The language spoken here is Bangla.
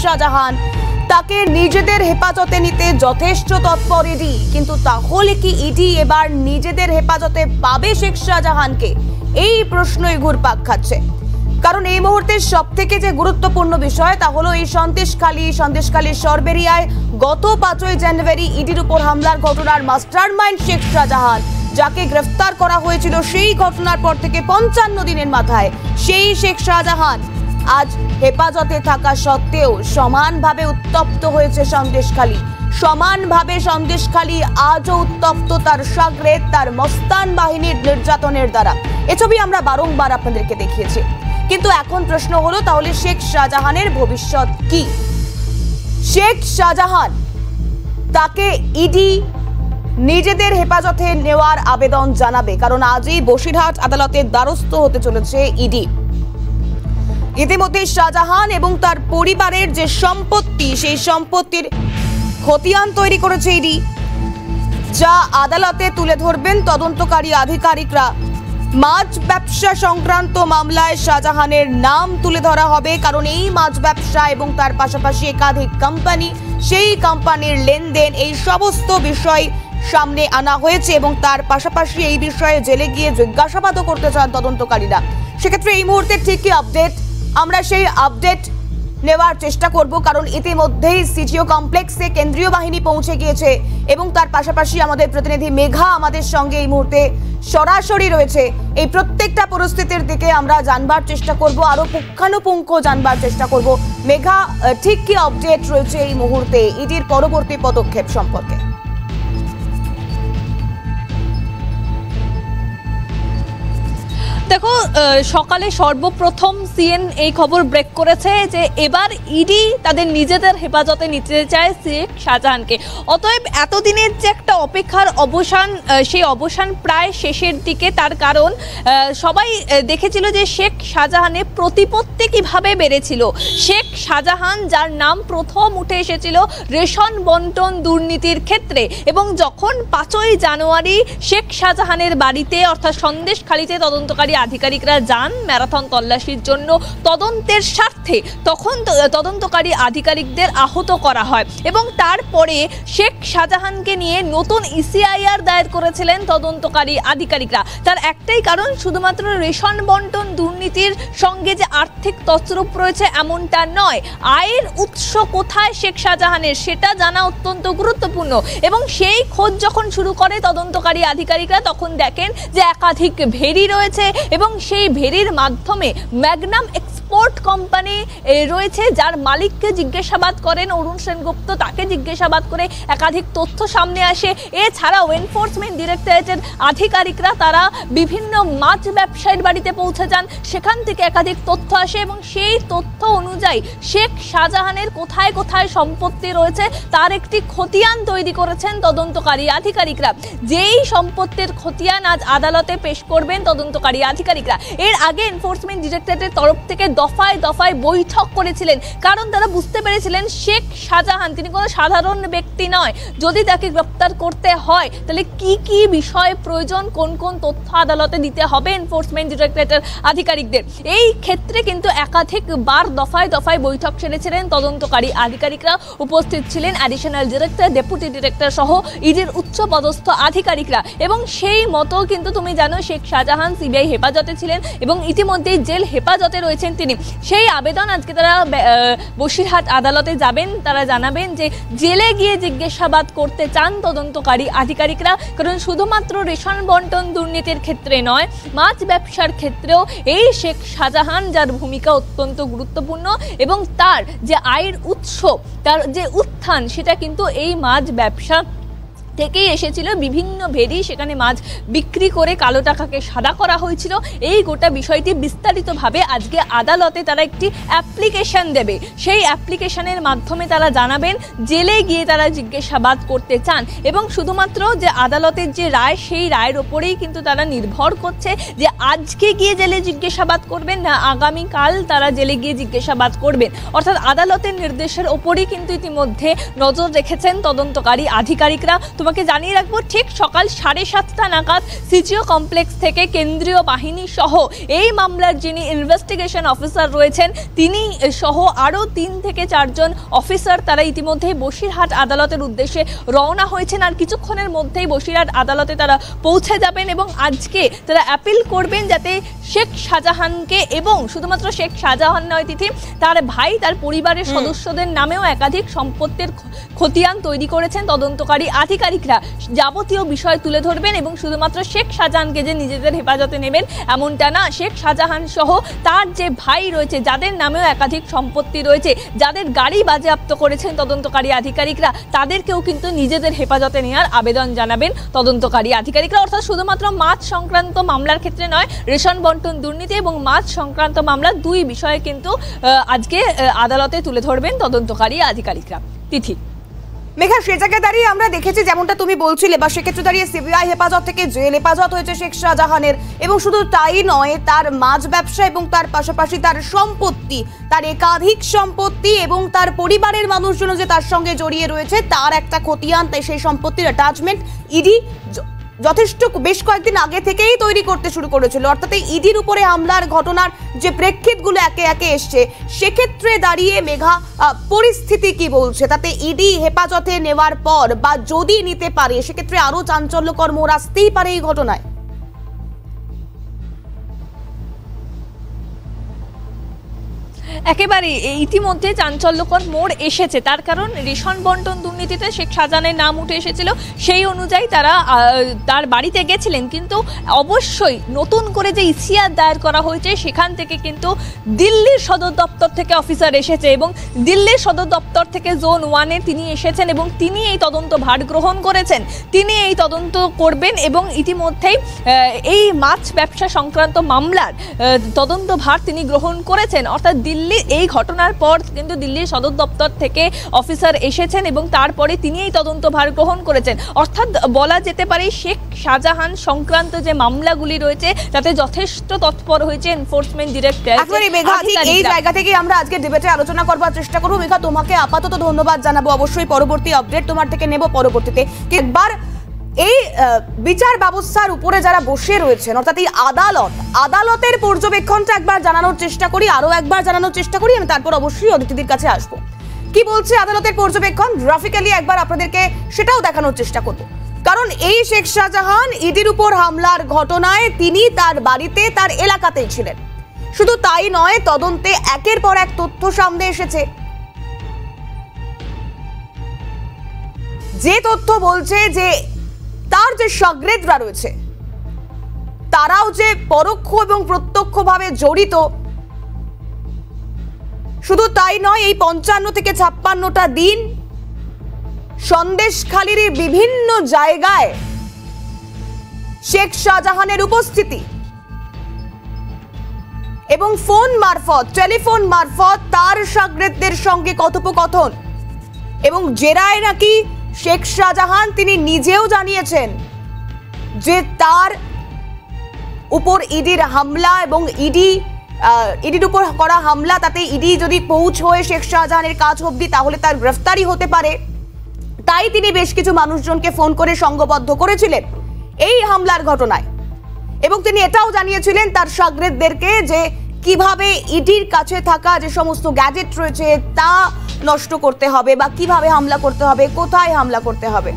শাহজাহান, তাকে নিজেদের হেফাজতে নিতে যথেষ্ট তৎপর ইডি। কিন্তু তাহলে কি ইডি এবার নিজেদের হেফাজতে পাবে শেখ শাহজাহানকে? এই প্রশ্নই ঘুরপাক খাচ্ছে। কারণ এই মুহূর্তে সব থেকে যে গুরুত্বপূর্ণ বিষয় তা হলো এই সন্দেশখালী সরবেরিয়ায় গত 5ই জানুয়ারি ইডির উপর হামলার ঘটনার মাস্টারমাইন্ড শেখ শাহজাহান, যাকে গ্রেফতার করা হয়েছিল সেই ঘটনার পর থেকে 55 দিনের মাথায় সেই শেখ শাহজাহান আজ হেফাজতে থাকা সত্ত্বেও সমানভাবে উত্তপ্ত হয়েছে সন্দেশখালী। সমানভাবে সন্দেশখালী আজও উত্তপ্ত তার সাগরে তার মস্তান বাহিনীর নির্যাতনের দ্বারা। এ ছবি আমরা বারংবার আপনাদেরকে দেখিয়েছি। কিন্তু এখন প্রশ্ন হলো, তাহলে শেখ শাহজাহানের ভবিষ্যৎ কি? শেখ শাহজাহান, তাকে ইডি নিজেদের হেফাজতে নেওয়ার আবেদন জানাবে, কারণ আজই বসিরহাট আদালতের দ্বারস্থ হতে চলেছে ইডি। ইতিমধ্যে শাহজাহান এবং তার পরিবারের যে সম্পত্তি, সেই সম্পত্তির খতিয়ান তৈরি করেছে ইডি, যা আদালতে তুলে ধরবেন তদন্তকারী আধিকারিকরা। মাছ ব্যবসা সংক্রান্ত মামলায় শাহজাহানের নাম তুলে ধরা হবে, কারণ এই মাছ ব্যবসা এবং তার পাশাপাশি একাধিক কোম্পানি, সেই কোম্পানির লেনদেন, এই সমস্ত বিষয় সামনে আনা হয়েছে এবং তার পাশাপাশি এই বিষয়ে জেলে গিয়ে জিজ্ঞাসাবাদও করতে চান তদন্তকারীরা। সেক্ষেত্রে এই মুহূর্তে ঠিক কি আপডেট, আমরা সেই আপডেট নেওয়ার চেষ্টা করব, কারণ ইতিমধ্যেই সিটিও কমপ্লেক্সে কেন্দ্রীয় বাহিনী পৌঁছে গিয়েছে এবং তার পাশাপাশি আমাদের প্রতিনিধি মেঘা আমাদের সঙ্গে এই মুহূর্তে সরাসরি রয়েছে। এই প্রত্যেকটা পরিস্থিতির দিকে আমরা জানবার চেষ্টা করব, আরো পুঙ্খানুপুঙ্খ জানবার চেষ্টা করব। মেঘা, ঠিক কি আপডেট রয়েছে এই মুহূর্তে ইডির পরবর্তী পদক্ষেপ সম্পর্কে? দেখো, সকালে সর্বপ্রথম সিএন এই খবর ব্রেক করেছে যে এবার ইডি তাদের নিজেদের হেফাজতে নিতে চায় শেখ শাহজাহানকে। অতএব এতদিনের যে একটা অপেক্ষার অবসান, সেই অবসান প্রায় শেষের দিকে। তার কারণ সবাই দেখেছিল যে শেখ শাহজাহানের প্রতিপত্তি কিভাবে বেড়েছিল। শেখ শাহজাহান, যার নাম প্রথম উঠে এসেছিল রেশন বন্টন দুর্নীতির ক্ষেত্রে, এবং যখন 5ই জানুয়ারি শেখ শাহজাহানের বাড়িতে অর্থাৎ সন্দেশখালীতে তদন্তকারী আধিকারিকরা যান ম্যারাথন তল্লাশির জন্য তদন্তের স্বার্থে, তখন তদন্তকারী আধিকারিকদের আহত করা হয় এবং তারপরে শেখ শাহজাহানকে নিয়ে নতুন ইসিআইআর দায়ের করেছিলেন তদন্তকারী আধিকারিকরা। তার একটাই কারণ, শুধুমাত্র রেশন বন্টন দুর্নীতির সঙ্গে যে আর্থিক তছরূপ রয়েছে এমনটা নয়, আয়ের উৎস কোথায় শেখ শাহজাহানের সেটা জানা অত্যন্ত গুরুত্বপূর্ণ। এবং সেই খোঁজ যখন শুরু করে তদন্তকারী আধিকারিকরা, তখন দেখেন যে একাধিক ভেরি রয়েছে এবং সেই ভেরির মাধ্যমে ম্যাগনাম এক্সপোর্ট কোম্পানি রয়েছে, যার মালিককে জিজ্ঞাসাবাদ করেন অরুণ সেনগুপ্ত। তাকে জিজ্ঞাসাবাদ করে একাধিক তথ্য সামনে আসে। এছাড়াও এনফোর্সমেন্ট ডিরেক্টরেটের আধিকারিকরা তারা বিভিন্ন মাছ ব্যবসায়ীর বাড়িতে পৌঁছে যান, সেখান থেকে একাধিক তথ্য আসে এবং সেই তথ্য অনুযায়ী শেখ শাহজাহানের কোথায় কোথায় সম্পত্তি রয়েছে তার একটি খতিয়ান তৈরি করেছেন তদন্তকারী আধিকারিকরা। যেই সম্পত্তির খতিয়ান আজ আদালতে পেশ করবেন তদন্তকারী আধিকারিকরা। এর আগে এনফোর্সমেন্ট ডিরেক্টরেটের তরফ থেকে দফায় দফায় বৈঠক করেছিলেন, কারণ তারা বুঝতে পেরেছিলেন শেখ শাহজাহান তিনি কোনো সাধারণ ব্যক্তি নয়। যদি তাকে গ্রেফতার করতে হয় তাহলে কি কি বিষয় প্রয়োজন, কোন কোন তথ্য আদালতে দিতে হবে এনফোর্সমেন্ট ডিরেক্টরেটের আধিকারিকদের। এই ক্ষেত্রে কিন্তু একাধিকবার দফায় দফায় বৈঠক সেরেছিলেন তদন্তকারী আধিকারিকরা। উপস্থিত ছিলেন অ্যাডিশনাল ডিরেক্টর, ডেপুটি ডিরেক্টর সহ ইডির উচ্চ পদস্থ আধিকারিকরা। এবং সেই মতো কিন্তু তুমি জানো শেখ শাহজাহান সিবিআই হেফাজতে ছিলেন এবং ইতিমধ্যেই জেল হেফাজতে রয়েছেন তিনি। সেই আবেদন আজকে তারা বসিরহাট আদালতে যাবেন, তারা জানাবেন যে জেলে গিয়ে জিজ্ঞাসাবাদ করতে চান তদন্তকারী আধিকারিকরা। কারণ শুধুমাত্র রেশন বন্টন দুর্নীতির ক্ষেত্রে নয়, মাছ ব্যবসার ক্ষেত্রেও এই শেখ শাহজাহান, যার ভূমিকা অত্যন্ত গুরুত্বপূর্ণ এবং তার যে আয়ের উৎস, তার যে উত্থান, সেটা কিন্তু এই মাছ ব্যবসা থেকেই এসেছিল। বিভিন্ন ভেরি সেখানে মাছ বিক্রি করে কালো টাকাকে সাদা করা হয়েছিল। এই গোটা বিষয়টি বিস্তারিতভাবে আজকে আদালতে তারা একটি অ্যাপ্লিকেশন দেবে। সেই অ্যাপ্লিকেশনের মাধ্যমে তারা জানাবেন, জেলে গিয়ে তারা জিজ্ঞাসাবাদ করতে চান এবং শুধুমাত্র যে আদালতের যে রায়, সেই রায়ের ওপরেই কিন্তু তারা নির্ভর করছে যে আজকে গিয়ে জেলে জিজ্ঞাসাবাদ করবেন না আগামীকাল তারা জেলে গিয়ে জিজ্ঞাসাবাদ করবেন। অর্থাৎ আদালতের নির্দেশের ওপরই কিন্তু ইতিমধ্যে নজর রেখেছেন তদন্তকারী আধিকারিকরা। তোমাকে জানিয়ে রাখবো ঠিক সকাল 7:30 নাগাদ সিজিও কমপ্লেক্স থেকে কেন্দ্রীয় বাহিনী সহ এই মামলার যিনি ইনভেস্টিগেশন অফিসার রয়েছেন তিনি সহ আরও 3 থেকে 4 জন অফিসার তারা ইতিমধ্যেই বসিরহাট আদালতের উদ্দেশ্যে রওনা হয়েছেন। আর কিছুক্ষণের মধ্যেই বসিরহাট আদালতে তারা পৌঁছে যাবেন এবং আজকে তারা অ্যাপিল করবেন যাতে শেখ শাহজাহানকে, এবং শুধুমাত্র শেখ শাহজাহান নয় তিথি, তার ভাই তার পরিবারের সদস্যদের নামেও একাধিক সম্পত্তির খতিয়ান তৈরি করেছেন তদন্তকারী আধিকারিকরা, যাবতীয় বিষয় তুলে ধরবেন এবং শুধুমাত্র শেখ শাহজাহানকে যে নিজেদের হেফাজতে নেবেন এমনটা না, শেখ শাহজাহান সহ তার যে ভাই রয়েছে যাদের নামেও একাধিক সম্পত্তি রয়েছে, যাদের গাড়ি বাজেয়াপ্ত করেছেন তদন্তকারী আধিকারিকরা, তাদেরকেও কিন্তু নিজেদের হেফাজতে নেওয়ার আবেদন জানাবেন তদন্তকারী আধিকারিকরা। অর্থাৎ শুধুমাত্র মাছ সংক্রান্ত মামলার ক্ষেত্রে নয়, রেশন বন্টন দুর্নীতি এবং মাছ সংক্রান্ত মামলা দুই বিষয়ে কিন্তু আজকে আদালতে তুলে ধরবেন তদন্তকারী আধিকারিকরা। তিথি, মেঘা, সে জায়গায় দাঁড়িয়ে আমরা দেখেছি যেমনটা তুমি বলছিলে, বা সেক্ষেত্রে দাঁড়িয়ে সিবিআই হেফাজত থেকে জেল হেফাজত হয়েছে শেখ শাহজাহানের, এবং শুধু তাই নয়, তার মাছ ব্যবসা এবং তার পাশাপাশি তার সম্পত্তি, তার একাধিক সম্পত্তি এবং তার পরিবারের মানুষজন যে তার সঙ্গে জড়িয়ে রয়েছে তার একটা খতিয়ান, তাই সেই সম্পত্তির অ্যাটাচমেন্ট ইডি যথেষ্ট বেশ কয়েকদিন আগে থেকেই তৈরি করতে শুরু করেছিল। অর্থাৎ এই ইডির উপরে হামলার ঘটনার যে প্রেক্ষিতগুলো একে একে এসছে, সেক্ষেত্রে দাঁড়িয়ে মেঘা পরিস্থিতি কি বলছে? তাতে ইডি হেফাজতে নেওয়ার পর বা যদি নিতে পারে সেক্ষেত্রে আরো চাঞ্চল্যকর মোড় আসতেই পারে এই ঘটনায়। একেবারে ইতিমধ্যে চাঞ্চল্যকর মোড় এসেছে, তার কারণ রেশন বন্টন দুর্নীতিতে শেখ শাহজাহানের নাম উঠে এসেছিল, সেই অনুযায়ী তারা তার বাড়িতে গেছিলেন। কিন্তু অবশ্যই নতুন করে যে ইসিআর দায়ের করা হয়েছে সেখান থেকে কিন্তু দিল্লির সদর দপ্তর থেকে অফিসার এসেছে এবং দিল্লির সদর দপ্তর থেকে জোন 1-এ তিনি এসেছেন এবং তিনি এই তদন্ত ভার গ্রহণ করেছেন, তিনি এই তদন্ত করবেন এবং ইতিমধ্যেই এই মাছ ব্যবসা সংক্রান্ত মামলার তদন্ত ভার তিনি গ্রহণ করেছেন। অর্থাৎ দিল্লি এই ঘটনার পর কিন্তু দিল্লির সদর দপ্তর থেকে অফিসার এসেছেন এবং তারপরে তিনি এই তদন্ত ভার গ্রহণ করেছেন। অর্থাৎ বলা যেতে পারে শেখ শাহজাহান সংক্রান্ত যে মামলাগুলি রয়েছে তাতে যথেষ্ট তৎপর হয়েছে এনফোর্সমেন্ট ডিরেক্টর। এই জায়গা থেকে আমরা আজকে ডিবেটে আলোচনা করবার চেষ্টা করবো। মেঘা, তোমাকে আপাতত ধন্যবাদ জানাবো, অবশ্যই পরবর্তী আপডেট তোমার থেকে নেব পরবর্তীতে। একবার এই বিচার ব্যবস্থার উপরে যারা বসে রয়েছেন, অর্থাৎ এই আদালতের পর্যবেক্ষণটা একবার জানানোর চেষ্টা করি, আরো একবার জানানোর চেষ্টা করি, আমি তারপর অবশ্যই অতিথিদের কাছে আসবো। কি বলছে আদালতের পর্যবেক্ষণ গ্রাফিক্যালি একবার আপনাদেরকে সেটাও দেখানোর চেষ্টা করব। কারণ এই শেখ শাহজাহান ইডির উপর হামলার ঘটনায় তিনি তার বাড়িতে তার এলাকাতেই ছিলেন। শুধু তাই নয়, তদন্তে একের পর এক তথ্য সামনে এসেছে, যে তথ্য বলছে যে তার যে সগ্রেদরা রয়েছে তারাও যে পরোক্ষ এবং প্রত্যক্ষভাবে জড়িত। শুধু তাই নয়, এই 55 থেকে 56টা দিন সন্দেশখালীর বিভিন্ন জায়গায় শেখ শাহজাহানের উপস্থিতি এবং ফোন মারফত, টেলিফোন মারফত তার সগ্রেদদের সঙ্গে কথোপকথন, এবং জেরায় নাকি শেখ শাহজাহান তিনি নিজেও জানিয়েছেন যে তার উপর ইডির হামলা এবং ইডির উপর করা হামলা, তাতে ইডি যদি পৌঁছ হয়ে শেখ শাহজাহানের কাজ অবধি তাহলে তার গ্রেফতারি হতে পারে। তাই তিনি বেশ কিছু মানুষজনকে ফোন করে সংঘবদ্ধ করেছিলেন এই হামলার ঘটনায়, এবং তিনি এটাও জানিয়েছিলেন তার সগ্রেদদেরকে যে কিভাবে ইডির কাছে থাকা যে সমস্ত গ্যাজেট রয়েছে তা নষ্ট করতে হবে বা কিভাবে হামলা করতে হবে, কোথায় হামলা করতে হবে।